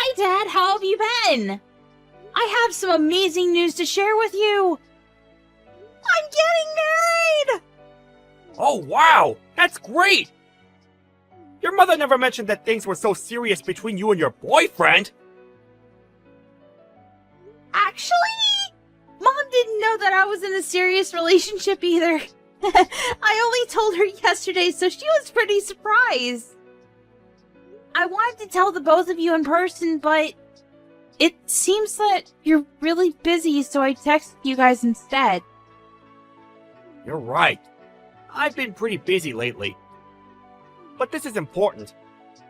Hi, Dad. How have you been? I have some amazing news to share with you. I'm getting married! Oh, wow! That's great! Your mother never mentioned that things were so serious between you and your boyfriend! Actually, Mom didn't know that I was in a serious relationship either. I only told her yesterday, so she was pretty surprised. I wanted to tell the both of you in person, but it seems that you're really busy, so I texted you guys instead. You're right. I've been pretty busy lately. But this is important.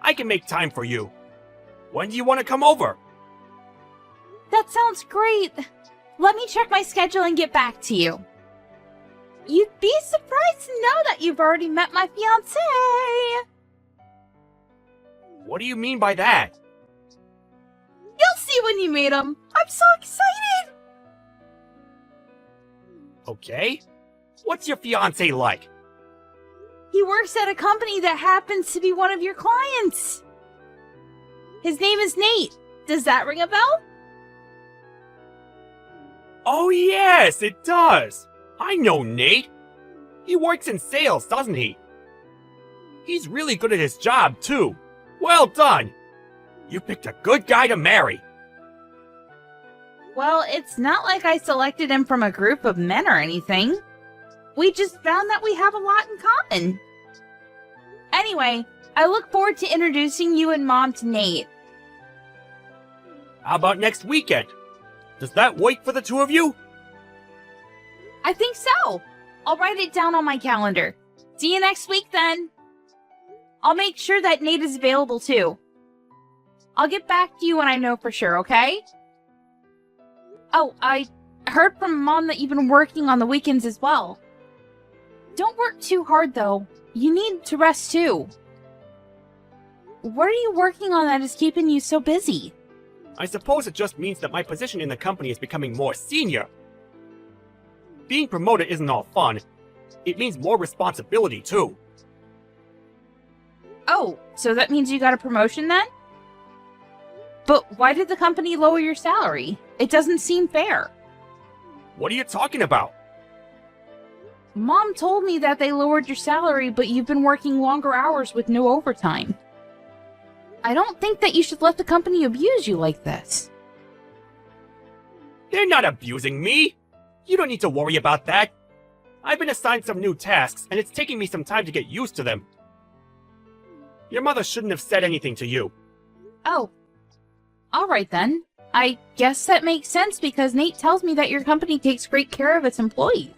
I can make time for you. When do you want to come over? That sounds great. Let me check my schedule and get back to you. You'd be surprised to know that you've already met my fiancé. What do you mean by that? You'll see when you meet him. I'm so excited. Okay. What's your fiancé like? He works at a company that happens to be one of your clients. His name is Nate. Does that ring a bell? Oh yes, it does! I know Nate! He works in sales, doesn't he? He's really good at his job, too. Well done! You picked a good guy to marry. Well, it's not like I selected him from a group of men or anything. We just found that we have a lot in common. Anyway, I look forward to introducing you and Mom to Nate. How about next weekend? Does that work for the two of you? I think so. I'll write it down on my calendar. See you next week then. I'll make sure that Nate is available too. I'll get back to you when I know for sure, okay? Oh, I heard from Mom that you've been working on the weekends as well. Don't work too hard though. You need to rest too. What are you working on that is keeping you so busy? I suppose it just means that my position in the company is becoming more senior. Being promoted isn't all fun. It means more responsibility, too. Oh, so that means you got a promotion then? But why did the company lower your salary? It doesn't seem fair. What are you talking about? Mom told me that they lowered your salary, but you've been working longer hours with no overtime. I don't think that you should let the company abuse you like this. They're not abusing me! You don't need to worry about that. I've been assigned some new tasks, and it's taking me some time to get used to them. Your mother shouldn't have said anything to you. Oh. Alright then. I guess that makes sense because Nate tells me that your company takes great care of its employees.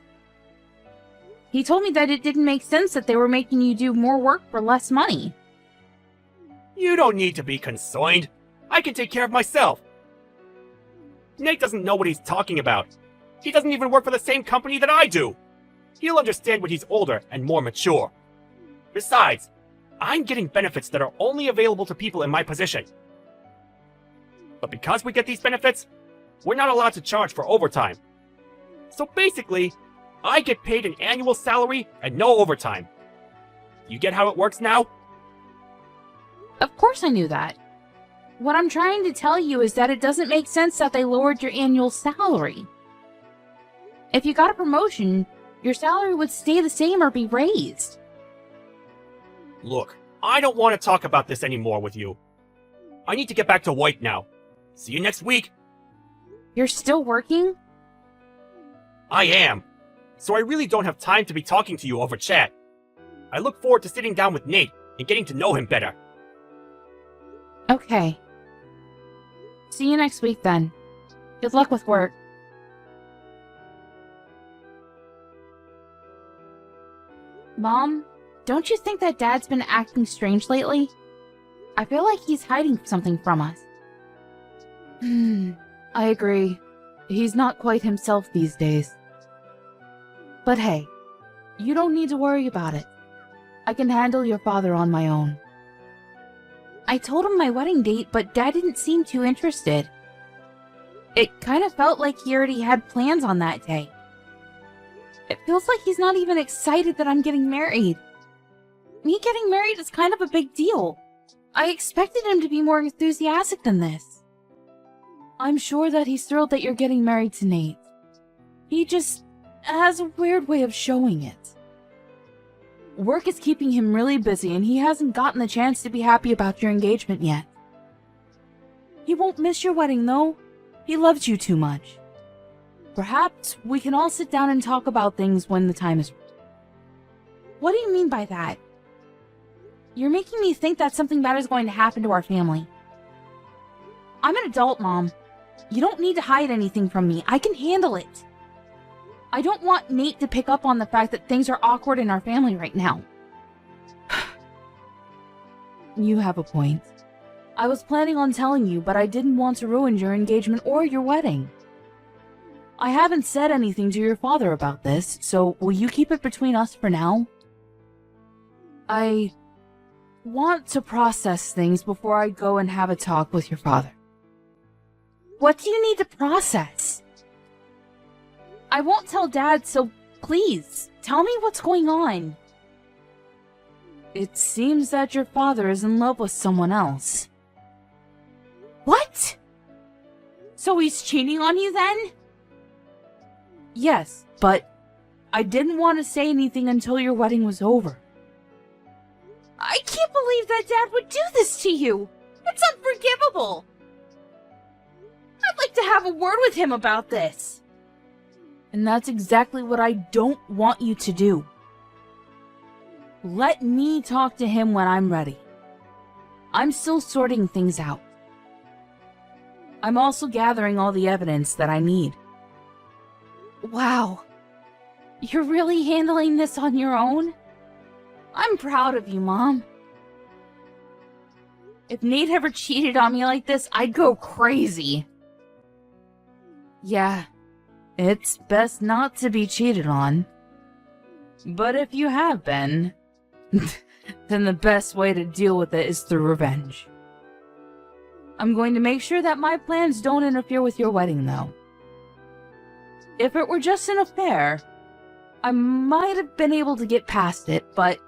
He told me that it didn't make sense that they were making you do more work for less money. You don't need to be concerned. I can take care of myself. Nate doesn't know what he's talking about. He doesn't even work for the same company that I do. He'll understand when he's older and more mature. Besides, I'm getting benefits that are only available to people in my position. But because we get these benefits, we're not allowed to charge for overtime. So basically, I get paid an annual salary and no overtime. You get how it works now? Of course I knew that. What I'm trying to tell you is that it doesn't make sense that they lowered your annual salary. If you got a promotion, your salary would stay the same or be raised. Look, I don't want to talk about this anymore with you. I need to get back to work now. See you next week. You're still working? I am. So I really don't have time to be talking to you over chat. I look forward to sitting down with Nate and getting to know him better. Okay. See you next week then. Good luck with work. Mom, don't you think that Dad's been acting strange lately? I feel like he's hiding something from us. I agree. He's not quite himself these days. But hey, you don't need to worry about it. I can handle your father on my own. I told him my wedding date, but Dad didn't seem too interested. It kind of felt like he already had plans on that day. It feels like he's not even excited that I'm getting married. Me getting married is kind of a big deal. I expected him to be more enthusiastic than this. I'm sure that he's thrilled that you're getting married to Nate. He just has a weird way of showing it. Work is keeping him really busy and he hasn't gotten the chance to be happy about your engagement yet. He won't miss your wedding though. He loves you too much. Perhaps we can all sit down and talk about things when the time is right. What do you mean by that? You're making me think that something bad is going to happen to our family. I'm an adult, Mom. You don't need to hide anything from me. I can handle it. I don't want Nate to pick up on the fact that things are awkward in our family right now. You have a point. I was planning on telling you, but I didn't want to ruin your engagement or your wedding. I haven't said anything to your father about this, so will you keep it between us for now? I want to process things before I go and have a talk with your father. What do you need to process? I won't tell Dad, so please, tell me what's going on. It seems that your father is in love with someone else. What? So he's cheating on you then? Yes, but I didn't want to say anything until your wedding was over. I can't believe that Dad would do this to you! It's unforgivable! I'd like to have a word with him about this. And that's exactly what I don't want you to do. Let me talk to him when I'm ready. I'm still sorting things out. I'm also gathering all the evidence that I need. Wow. You're really handling this on your own? I'm proud of you, Mom. If Nate ever cheated on me like this, I'd go crazy. Yeah, it's best not to be cheated on. But if you have been, then the best way to deal with it is through revenge. I'm going to make sure that my plans don't interfere with your wedding, though. If it were just an affair, I might have been able to get past it, but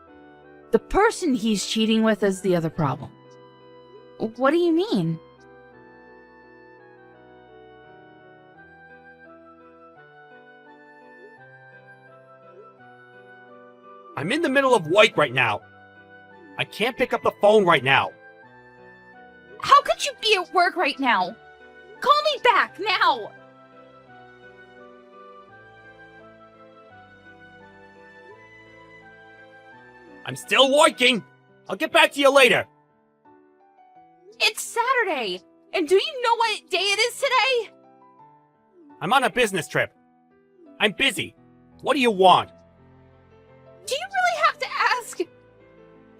the person he's cheating with is the other problem. What do you mean? I'm in the middle of work right now. I can't pick up the phone right now. How could you be at work right now? Call me back, now! I'm still working. I'll get back to you later. It's Saturday! And do you know what day it is today? I'm on a business trip. I'm busy. What do you want? Do you really have to ask?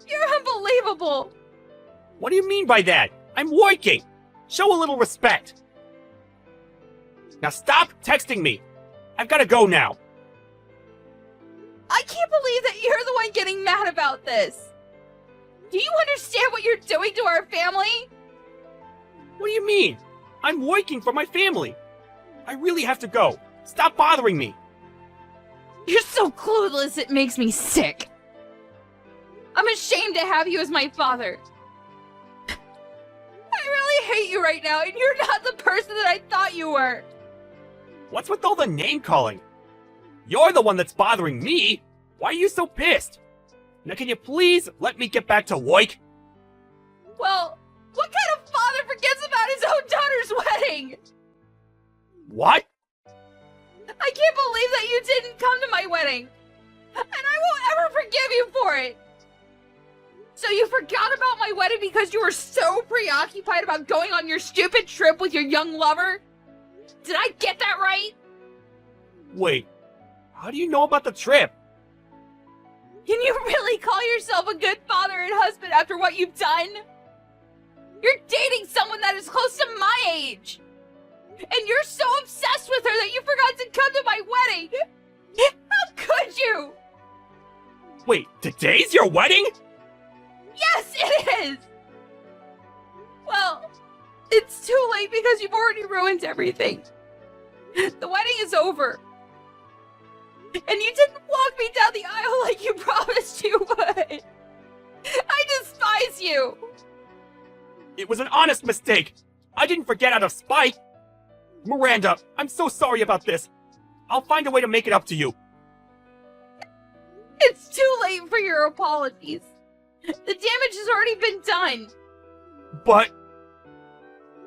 You're unbelievable! What do you mean by that? I'm working. Show a little respect. Now stop texting me. I've got to go now. I can't believe that you're the one getting mad about this. Do you understand what you're doing to our family? What do you mean? I'm working for my family. I really have to go. Stop bothering me. You're so clueless it makes me sick. I'm ashamed to have you as my father. I really hate you right now, and you're not the person that I thought you were. What's with all the name calling? You're the one that's bothering me. Why are you so pissed? Now can you please let me get back to work? Well, what kind of father forgets about his own daughter's wedding? What? I can't believe that you didn't come to my wedding. And I won't ever forgive you for it. So you forgot about my wedding because you were so preoccupied about going on your stupid trip with your young lover? Did I get that right? Wait, how do you know about the trip? Can you really call yourself a good father and husband after what you've done? You're dating someone that is close to my age. And you're so obsessed with her that you forgot to come to my wedding. How could you? Wait, today's your wedding? Yes, it is! Well, it's too late because you've already ruined everything. The wedding is over. And you didn't walk me down the aisle like you promised you would. I despise you. It was an honest mistake. I didn't forget out of spite. Miranda, I'm so sorry about this. I'll find a way to make it up to you. It's too late for your apologies. The damage has already been done. But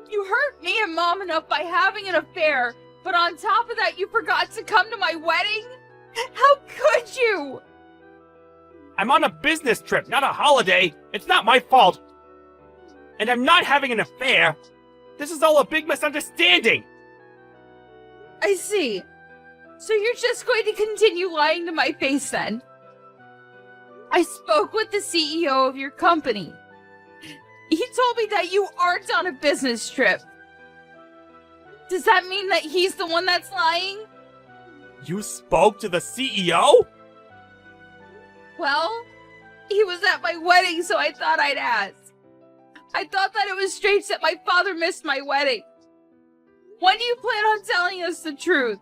You hurt me and Mom enough by having an affair, but on top of that, you forgot to come to my wedding? How could you? I'm on a business trip, not a holiday. It's not my fault. And I'm not having an affair. This is all a big misunderstanding. I see. So you're just going to continue lying to my face then? I spoke with the CEO of your company. He told me that you aren't on a business trip. Does that mean that he's the one that's lying? You spoke to the CEO? Well, he was at my wedding, so I thought I'd ask. I thought that it was strange that my father missed my wedding. When do you plan on telling us the truth?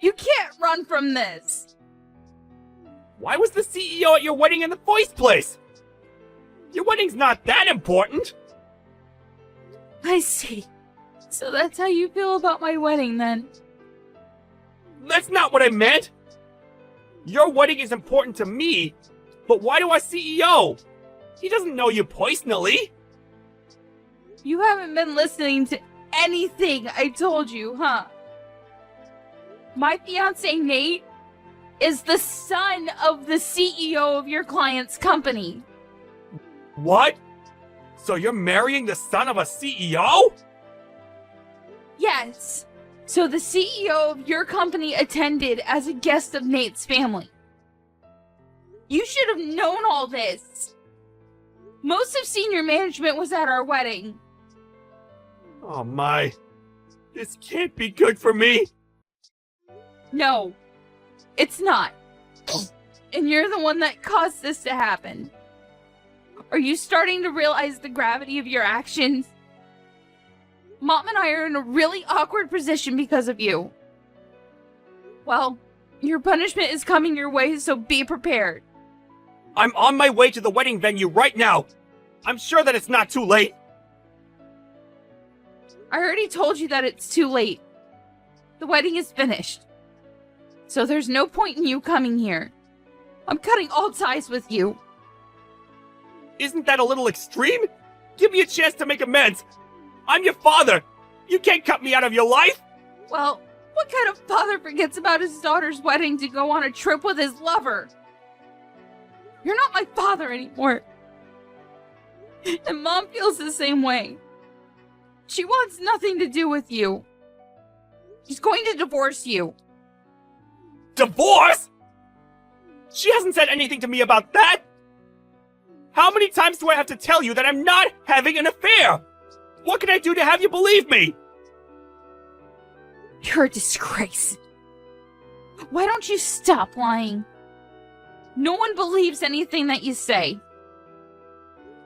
You can't run from this. Why was the CEO at your wedding in the first place? Your wedding's not that important. I see. So that's how you feel about my wedding then? That's not what I meant. Your wedding is important to me, but why to our CEO? He doesn't know you personally. You haven't been listening to anything I told you, huh? My fiance Nate is the son of the CEO of your client's company. What? So you're marrying the son of a CEO? Yes. So the CEO of your company attended as a guest of Nate's family. You should have known all this. Most of senior management was at our wedding. Oh my. This can't be good for me. No, it's not. And you're the one that caused this to happen. Are you starting to realize the gravity of your actions? Mom and I are in a really awkward position because of you. Well, your punishment is coming your way, so be prepared. I'm on my way to the wedding venue right now. I'm sure that it's not too late. I already told you that it's too late. The wedding is finished. So there's no point in you coming here. I'm cutting all ties with you. Isn't that a little extreme? Give me a chance to make amends. I'm your father. You can't cut me out of your life. Well, what kind of father forgets about his daughter's wedding to go on a trip with his lover? You're not my father anymore. And Mom feels the same way. She wants nothing to do with you. She's going to divorce you. Divorce? She hasn't said anything to me about that. How many times do I have to tell you that I'm not having an affair? What can I do to have you believe me? You're a disgrace. Why don't you stop lying? No one believes anything that you say.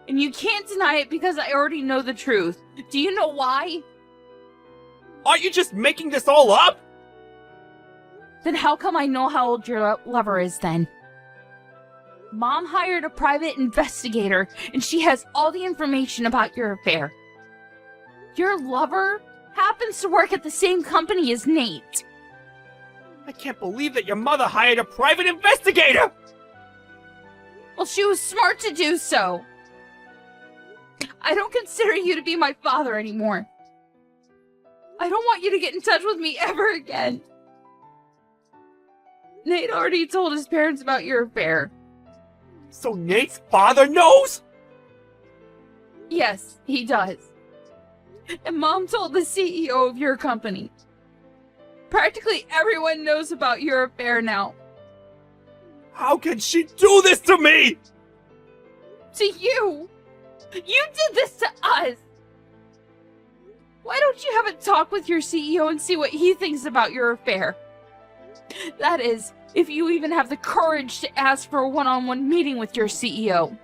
And you can't deny it because I already know the truth. Do you know why? Aren't you just making this all up? Then how come I know how old your lover is then? Mom hired a private investigator, and she has all the information about your affair. Your lover happens to work at the same company as Nate. I can't believe that your mother hired a private investigator! Well, she was smart to do so. I don't consider you to be my father anymore. I don't want you to get in touch with me ever again. Nate already told his parents about your affair. So Nate's father knows? Yes, he does. And Mom told the CEO of your company. Practically everyone knows about your affair now. How can she do this to me? To you? You did this to us! Why don't you have a talk with your CEO and see what he thinks about your affair? That is, if you even have the courage to ask for a one-on-one meeting with your CEO.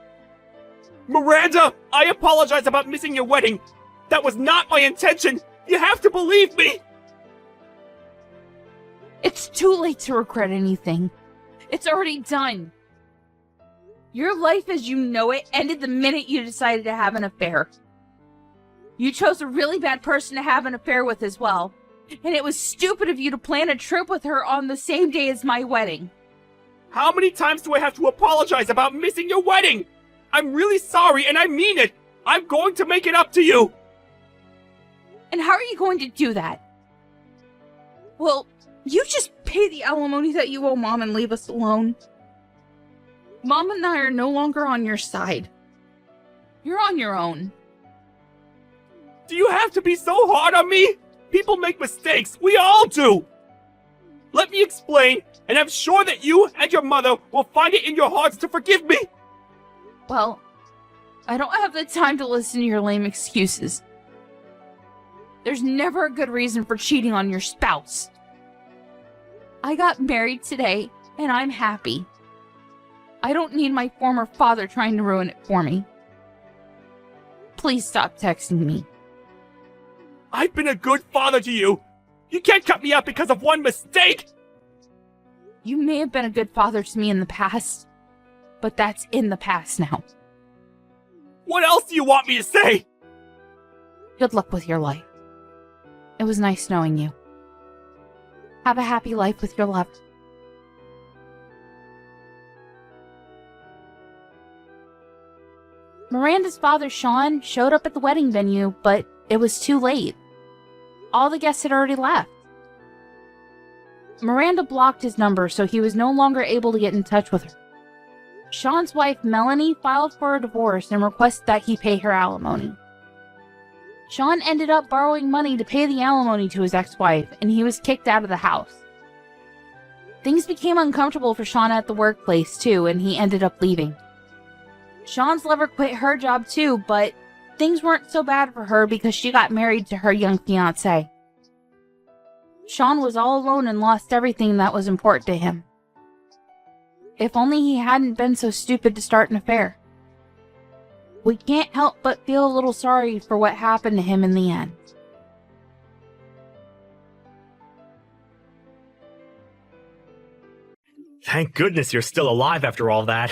Miranda, I apologize about missing your wedding. That was not my intention. You have to believe me. It's too late to regret anything. It's already done. Your life as you know it ended the minute you decided to have an affair. You chose a really bad person to have an affair with as well. And it was stupid of you to plan a trip with her on the same day as my wedding. How many times do I have to apologize about missing your wedding? I'm really sorry, and I mean it. I'm going to make it up to you. And how are you going to do that? Well, you just pay the alimony that you owe Mom and leave us alone. Mom and I are no longer on your side. You're on your own. Do you have to be so hard on me? People make mistakes. We all do. Let me explain, and I'm sure that you and your mother will find it in your hearts to forgive me. Well, I don't have the time to listen to your lame excuses. There's never a good reason for cheating on your spouse. I got married today, and I'm happy. I don't need my former father trying to ruin it for me. Please stop texting me. I've been a good father to you. You can't cut me out because of one mistake. You may have been a good father to me in the past, but that's in the past now. What else do you want me to say? Good luck with your life. It was nice knowing you. Have a happy life with your loved. Miranda's father, Sean, showed up at the wedding venue, but it was too late. All the guests had already left. Miranda blocked his number, so he was no longer able to get in touch with her. Sean's wife, Melanie, filed for a divorce and requested that he pay her alimony. Sean ended up borrowing money to pay the alimony to his ex-wife, and he was kicked out of the house. Things became uncomfortable for Sean at the workplace, too, and he ended up leaving. Sean's lover quit her job, too, but things weren't so bad for her because she got married to her young fiancé. Sean was all alone and lost everything that was important to him. If only he hadn't been so stupid to start an affair. We can't help but feel a little sorry for what happened to him in the end. Thank goodness you're still alive after all that.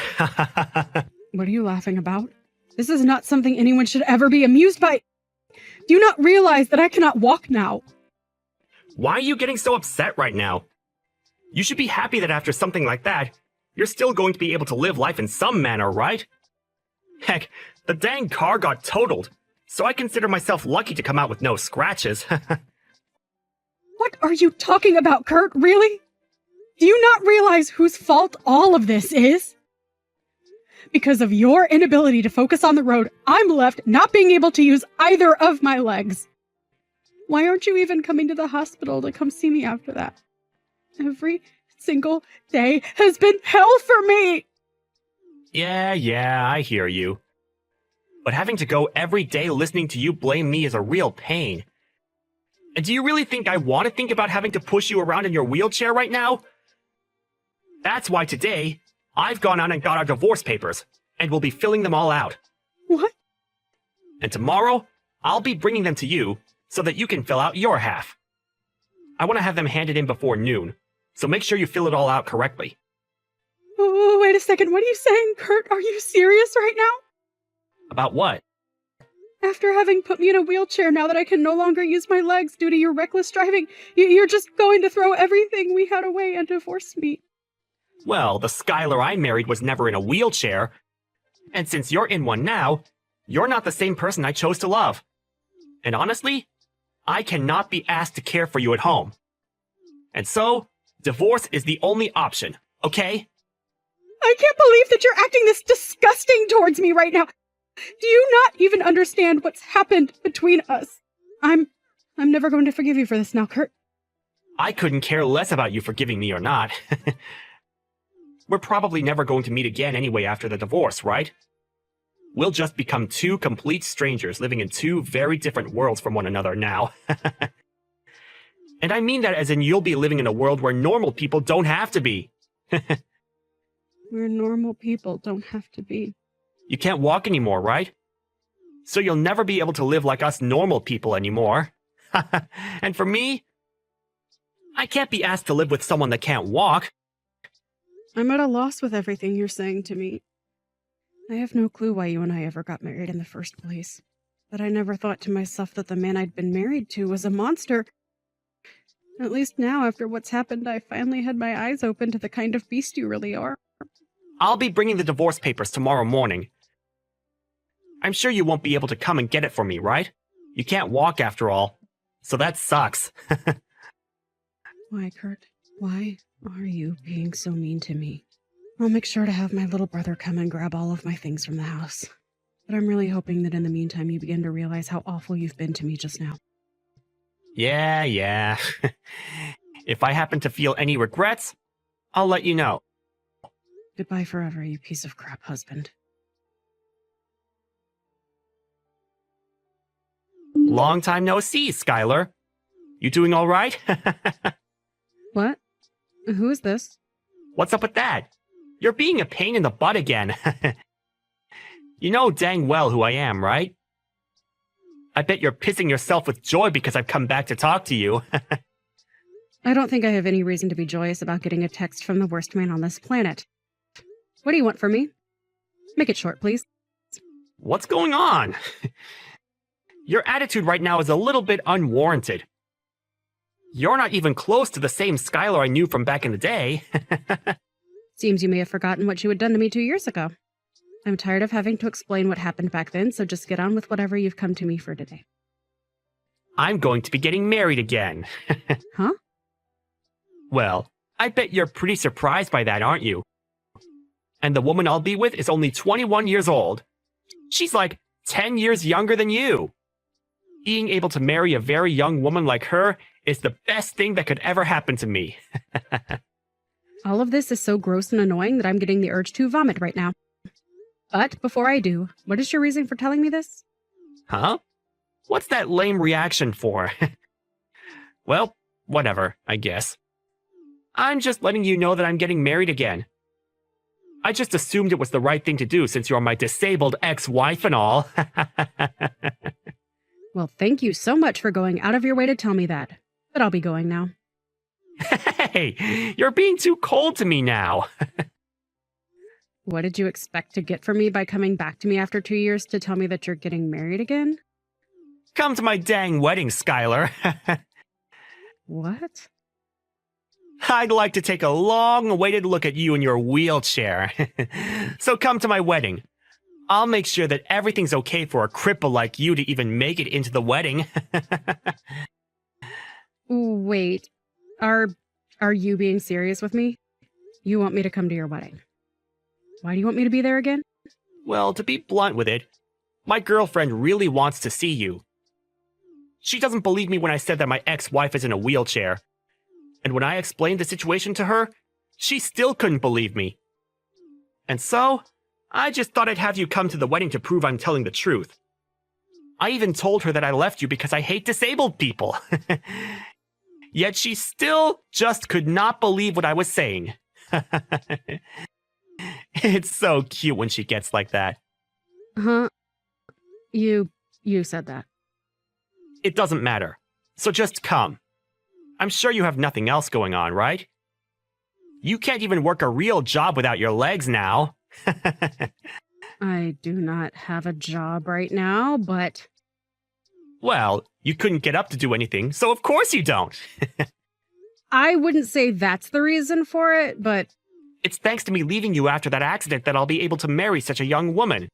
What are you laughing about? This is not something anyone should ever be amused by. Do you not realize that I cannot walk now? Why are you getting so upset right now? You should be happy that after something like that, you're still going to be able to live life in some manner, right? Heck, the dang car got totaled, so I consider myself lucky to come out with no scratches. What are you talking about, Kurt? Really? Do you not realize whose fault all of this is? Because of your inability to focus on the road, I'm left not being able to use either of my legs. Why aren't you even coming to the hospital to come see me after that? Every single day has been hell for me! Yeah, I hear you. But having to go every day listening to you blame me is a real pain. And do you really think I want to think about having to push you around in your wheelchair right now? That's why today, I've gone out and got our divorce papers, and we'll be filling them all out. What? And tomorrow, I'll be bringing them to you so that you can fill out your half. I want to have them handed in before noon, so make sure you fill it all out correctly. Oh, wait a second. What are you saying, Kurt? Are you serious right now? About what? After having put me in a wheelchair, now that I can no longer use my legs due to your reckless driving, you're just going to throw everything we had away and divorce me. Well, the Skylar I married was never in a wheelchair. And since you're in one now, you're not the same person I chose to love. And honestly, I cannot be asked to care for you at home. And so, divorce is the only option, okay? I can't believe that you're acting this disgusting towards me right now. Do you not even understand what's happened between us? I'm never going to forgive you for this now, Kurt. I couldn't care less about you forgiving me or not. We're probably never going to meet again anyway after the divorce, right? We'll just become two complete strangers living in two very different worlds from one another now. And I mean that as in you'll be living in a world where normal people don't have to be. Where normal people don't have to be. You can't walk anymore, right? So you'll never be able to live like us normal people anymore. And for me, I can't be asked to live with someone that can't walk. I'm at a loss with everything you're saying to me. I have no clue why you and I ever got married in the first place. but I never thought to myself that the man I'd been married to was a monster. At least now, after what's happened, I finally had my eyes open to the kind of beast you really are. I'll be bringing the divorce papers tomorrow morning. I'm sure you won't be able to come and get it for me, right? You can't walk after all. So that sucks. Why, Kurt? Why are you being so mean to me? I'll make sure to have my little brother come and grab all of my things from the house. But I'm really hoping that in the meantime you begin to realize how awful you've been to me just now. Yeah. If I happen to feel any regrets, I'll let you know. Goodbye forever, you piece of crap husband. Long time no see, Skylar. You doing all right? What? Who is this? What's up with that? You're being a pain in the butt again. You know dang well who I am, right? I bet you're pissing yourself with joy because I've come back to talk to you. I don't think I have any reason to be joyous about getting a text from the worst man on this planet. What do you want from me? Make it short, please. What's going on? Your attitude right now is a little bit unwarranted. You're not even close to the same Skylar I knew from back in the day. Seems you may have forgotten what you had done to me 2 years ago. I'm tired of having to explain what happened back then, so just get on with whatever you've come to me for today. I'm going to be getting married again. Huh? Well, I bet you're pretty surprised by that, aren't you? And the woman I'll be with is only 21 years old. She's like 10 years younger than you. Being able to marry a very young woman like her is the best thing that could ever happen to me. All of this is so gross and annoying that I'm getting the urge to vomit right now. But before I do, what is your reason for telling me this? Huh? What's that lame reaction for? Well, whatever, I guess. I'm just letting you know that I'm getting married again. I just assumed it was the right thing to do since you're my disabled ex-wife and all. Well, thank you so much for going out of your way to tell me that. But I'll be going now. Hey, you're being too cold to me now. What did you expect to get from me by coming back to me after 2 years to tell me that you're getting married again? Come to my dang wedding, Skylar. What? I'd like to take a long-awaited look at you in your wheelchair. So come to my wedding. I'll make sure that everything's okay for a cripple like you to even make it into the wedding. Wait, are you being serious with me? You want me to come to your wedding? Why do you want me to be there again? Well, to be blunt with it, my girlfriend really wants to see you. She doesn't believe me when I said that my ex-wife is in a wheelchair. And when I explained the situation to her, she still couldn't believe me. And so, I just thought I'd have you come to the wedding to prove I'm telling the truth. I even told her that I left you because I hate disabled people. Yet she still just could not believe what I was saying. It's so cute when she gets like that. Huh? You said that. It doesn't matter. So just come. I'm sure you have nothing else going on, right? You can't even work a real job without your legs now. I do not have a job right now, but... Well, you couldn't get up to do anything, so of course you don't. I wouldn't say that's the reason for it, but... It's thanks to me leaving you after that accident that I'll be able to marry such a young woman.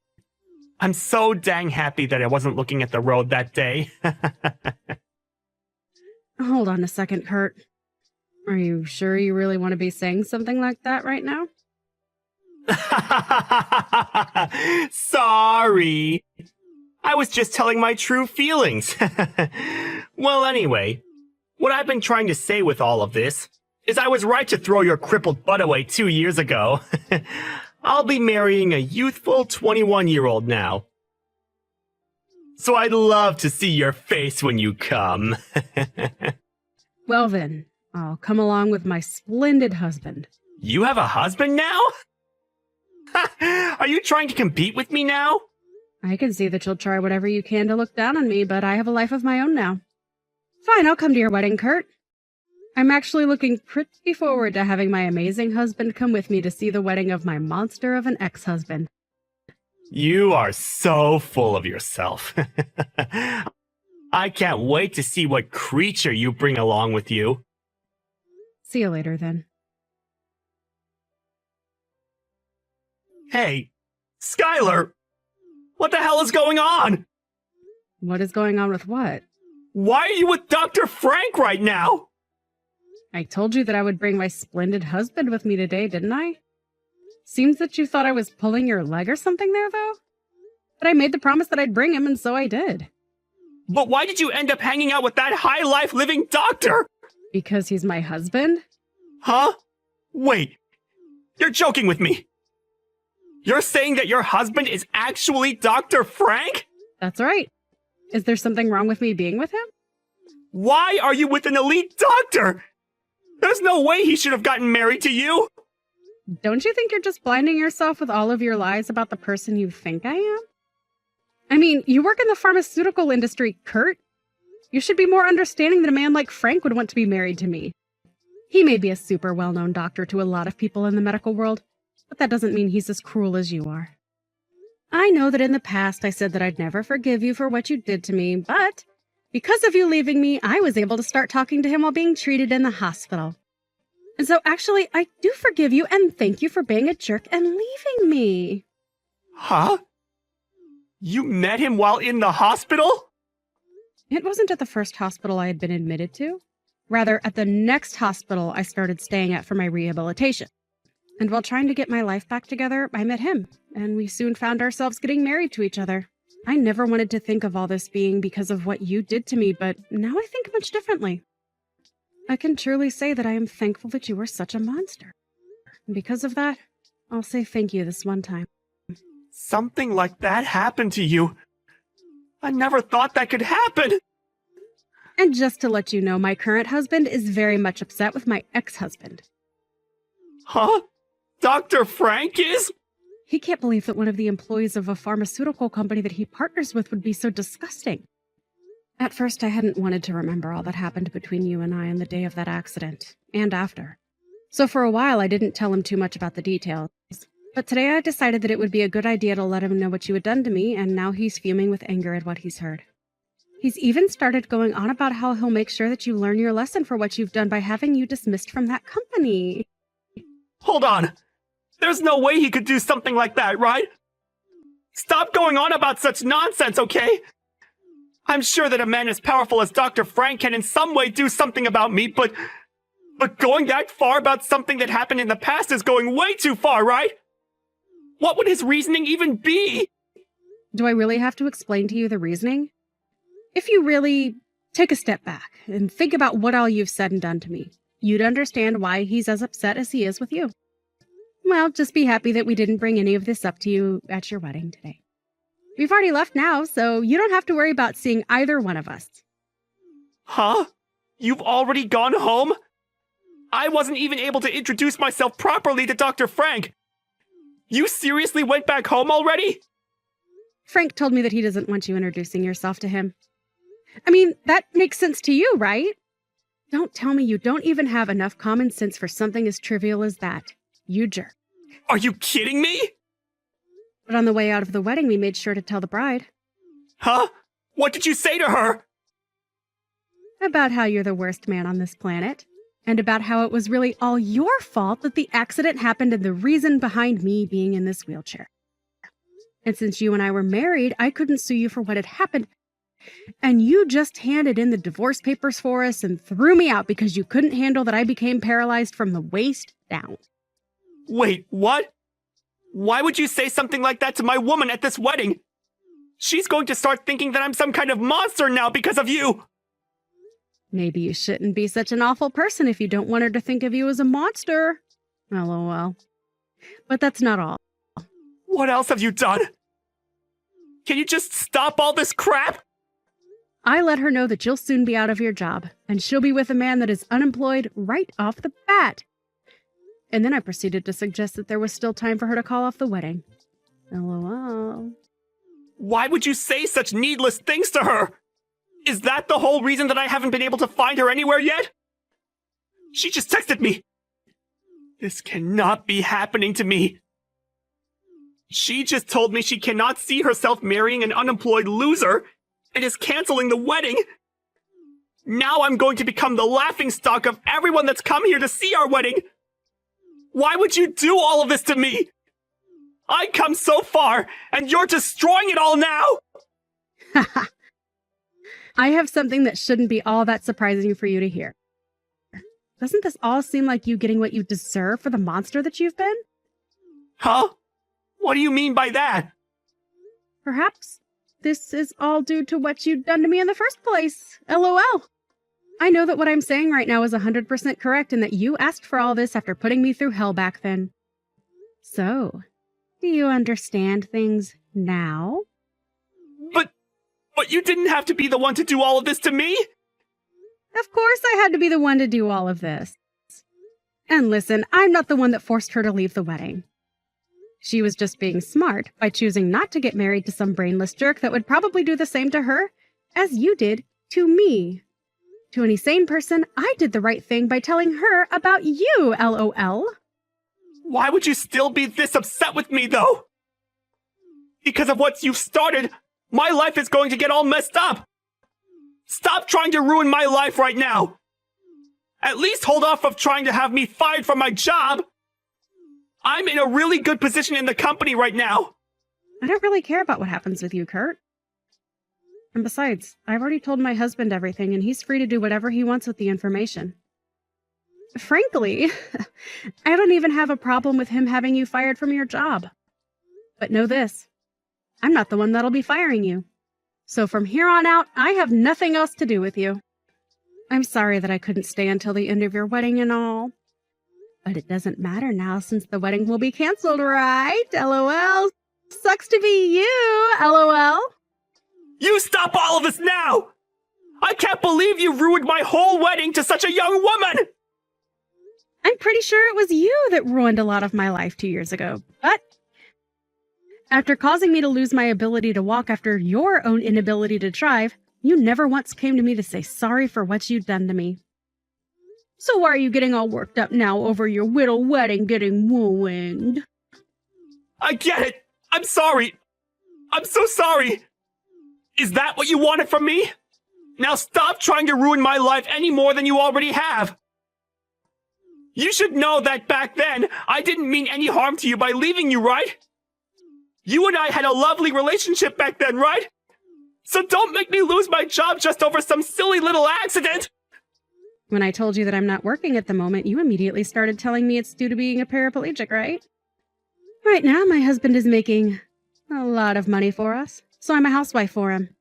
I'm so dang happy that I wasn't looking at the road that day. Hold on a second, Kurt. Are you sure you really want to be saying something like that right now? Sorry. I was just telling my true feelings. Well, anyway, what I've been trying to say with all of this is I was right to throw your crippled butt away 2 years ago. I'll be marrying a youthful 21-year-old now. So I'd love to see your face when you come. Well then, I'll come along with my splendid husband. You have a husband now? Are you trying to compete with me now? I can see that you'll try whatever you can to look down on me, but I have a life of my own now. Fine, I'll come to your wedding, Kurt. I'm actually looking pretty forward to having my amazing husband come with me to see the wedding of my monster of an ex-husband. You are so full of yourself. I can't wait to see what creature you bring along with you. See you later, then. Hey, Skylar! What the hell is going on? What is going on with what? Why are you with Dr. Frank right now? I told you that I would bring my splendid husband with me today, didn't I? Seems that you thought I was pulling your leg or something there, though. But I made the promise that I'd bring him, and so I did. But why did you end up hanging out with that high-life living doctor? Because he's my husband? Huh? Wait. You're joking with me. You're saying that your husband is actually Dr. Frank? That's right. Is there something wrong with me being with him? Why are you with an elite doctor? There's no way he should have gotten married to you. Don't you think you're just blinding yourself with all of your lies about the person you think I am? I mean, you work in the pharmaceutical industry, Kurt. You should be more understanding that a man like Frank would want to be married to me. He may be a super well-known doctor to a lot of people in the medical world, but that doesn't mean he's as cruel as you are. I know that in the past I said that I'd never forgive you for what you did to me, but because of you leaving me, I was able to start talking to him while being treated in the hospital. And so actually, I do forgive you and thank you for being a jerk and leaving me. Huh? You met him while in the hospital? It wasn't at the first hospital I had been admitted to. Rather, at the next hospital I started staying at for my rehabilitation. And while trying to get my life back together, I met him, and we soon found ourselves getting married to each other. I never wanted to think of all this being because of what you did to me, but now I think much differently. I can truly say that I am thankful that you were such a monster. And because of that, I'll say thank you this one time. Something like that happened to you. I never thought that could happen. And just to let you know, my current husband is very much upset with my ex-husband. Huh? Dr. Frank is? He can't believe that one of the employees of a pharmaceutical company that he partners with would be so disgusting. At first, I hadn't wanted to remember all that happened between you and I on the day of that accident, and after. So for a while, I didn't tell him too much about the details. But today I decided that it would be a good idea to let him know what you had done to me, and now he's fuming with anger at what he's heard. He's even started going on about how he'll make sure that you learn your lesson for what you've done by having you dismissed from that company. Hold on. There's no way he could do something like that, right? Stop going on about such nonsense, okay? I'm sure that a man as powerful as Dr. Frank can in some way do something about me, but going that far about something that happened in the past is going way too far, right? What would his reasoning even be? Do I really have to explain to you the reasoning? If you really take a step back and think about what all you've said and done to me, you'd understand why he's as upset as he is with you. Well, just be happy that we didn't bring any of this up to you at your wedding today. We've already left now, so you don't have to worry about seeing either one of us. Huh? You've already gone home? I wasn't even able to introduce myself properly to Dr. Frank. You seriously went back home already? Frank told me that he doesn't want you introducing yourself to him. I mean, that makes sense to you, right? Don't tell me you don't even have enough common sense for something as trivial as that. You jerk. Are you kidding me? But on the way out of the wedding, we made sure to tell the bride. Huh? What did you say to her? About how you're the worst man on this planet. And about how it was really all your fault that the accident happened and the reason behind me being in this wheelchair. And since you and I were married, I couldn't sue you for what had happened. And you just handed in the divorce papers for us and threw me out because you couldn't handle that I became paralyzed from the waist down. Wait, what? Why would you say something like that to my woman at this wedding? She's going to start thinking that I'm some kind of monster now because of you. Maybe you shouldn't be such an awful person if you don't want her to think of you as a monster. LOL. But that's not all. What else have you done? Can you just stop all this crap? I let her know that you'll soon be out of your job, and she'll be with a man that is unemployed right off the bat. And then I proceeded to suggest that there was still time for her to call off the wedding. LOL. Why would you say such needless things to her? Is that the whole reason that I haven't been able to find her anywhere yet? She just texted me. This cannot be happening to me. She just told me she cannot see herself marrying an unemployed loser and is canceling the wedding. Now I'm going to become the laughingstock of everyone that's come here to see our wedding. Why would you do all of this to me? I come so far, and you're destroying it all now! I have something that shouldn't be all that surprising for you to hear. Doesn't this all seem like you getting what you deserve for the monster that you've been? Huh? What do you mean by that? Perhaps this is all due to what you'd done to me in the first place. LOL. I know that what I'm saying right now is 100% correct and that you asked for all this after putting me through hell back then. So, do you understand things now? But you didn't have to be the one to do all of this to me! Of course I had to be the one to do all of this. And listen, I'm not the one that forced her to leave the wedding. She was just being smart by choosing not to get married to some brainless jerk that would probably do the same to her as you did to me. To any sane person, I did the right thing by telling her about you, LOL. Why would you still be this upset with me, though? Because of what you've started, my life is going to get all messed up! Stop trying to ruin my life right now! At least hold off of trying to have me fired from my job! I'm in a really good position in the company right now! I don't really care about what happens with you, Kurt. And besides, I've already told my husband everything, and he's free to do whatever he wants with the information. Frankly, I don't even have a problem with him having you fired from your job. But know this, I'm not the one that'll be firing you. So from here on out, I have nothing else to do with you. I'm sorry that I couldn't stay until the end of your wedding and all. But it doesn't matter now since the wedding will be canceled, right? LOL. Sucks to be you, LOL. You stop all of this now! I can't believe you ruined my whole wedding to such a young woman! I'm pretty sure it was you that ruined a lot of my life 2 years ago, but after causing me to lose my ability to walk after your own inability to drive, you never once came to me to say sorry for what you'd done to me. So why are you getting all worked up now over your little wedding getting ruined? I get it! I'm sorry! I'm so sorry! Is that what you wanted from me? Now stop trying to ruin my life any more than you already have! You should know that back then, I didn't mean any harm to you by leaving you, right? You and I had a lovely relationship back then, right? So don't make me lose my job just over some silly little accident! When I told you that I'm not working at the moment, you immediately started telling me it's due to being a paraplegic, right? Right now, my husband is making a lot of money for us, so I'm a housewife for him.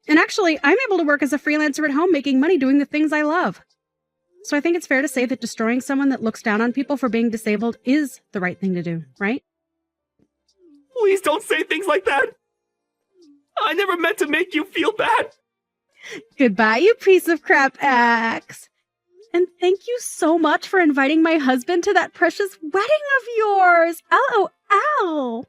And actually, I'm able to work as a freelancer at home making money doing the things I love. So I think it's fair to say that destroying someone that looks down on people for being disabled is the right thing to do, right? Please don't say things like that! I never meant to make you feel bad! Goodbye, you piece of crap axe. And thank you so much for inviting my husband to that precious wedding of yours. LOL.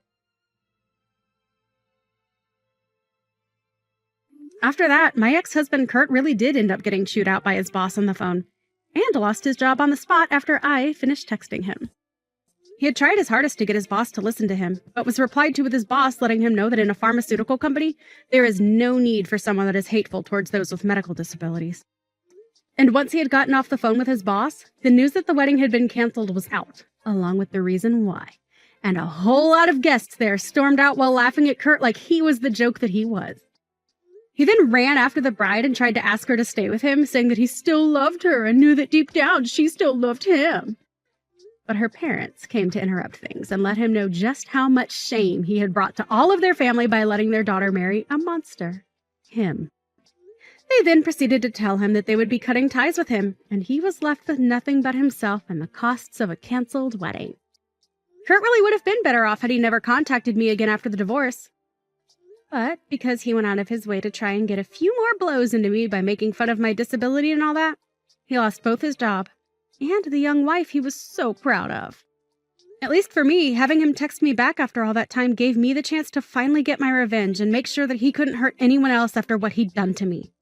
After that, my ex-husband Kurt really did end up getting chewed out by his boss on the phone, and lost his job on the spot after I finished texting him. He had tried his hardest to get his boss to listen to him, but was replied to with his boss letting him know that in a pharmaceutical company, there is no need for someone that is hateful towards those with medical disabilities. And once he had gotten off the phone with his boss, the news that the wedding had been canceled was out, along with the reason why. And a whole lot of guests there stormed out while laughing at Kurt like he was the joke that he was. He then ran after the bride and tried to ask her to stay with him, saying that he still loved her and knew that deep down she still loved him. But her parents came to interrupt things and let him know just how much shame he had brought to all of their family by letting their daughter marry a monster. Him. They then proceeded to tell him that they would be cutting ties with him, and he was left with nothing but himself and the costs of a canceled wedding. Kurt really would have been better off had he never contacted me again after the divorce. But because he went out of his way to try and get a few more blows into me by making fun of my disability and all that, he lost both his job and the young wife he was so proud of. At least for me, having him text me back after all that time gave me the chance to finally get my revenge and make sure that he couldn't hurt anyone else after what he'd done to me.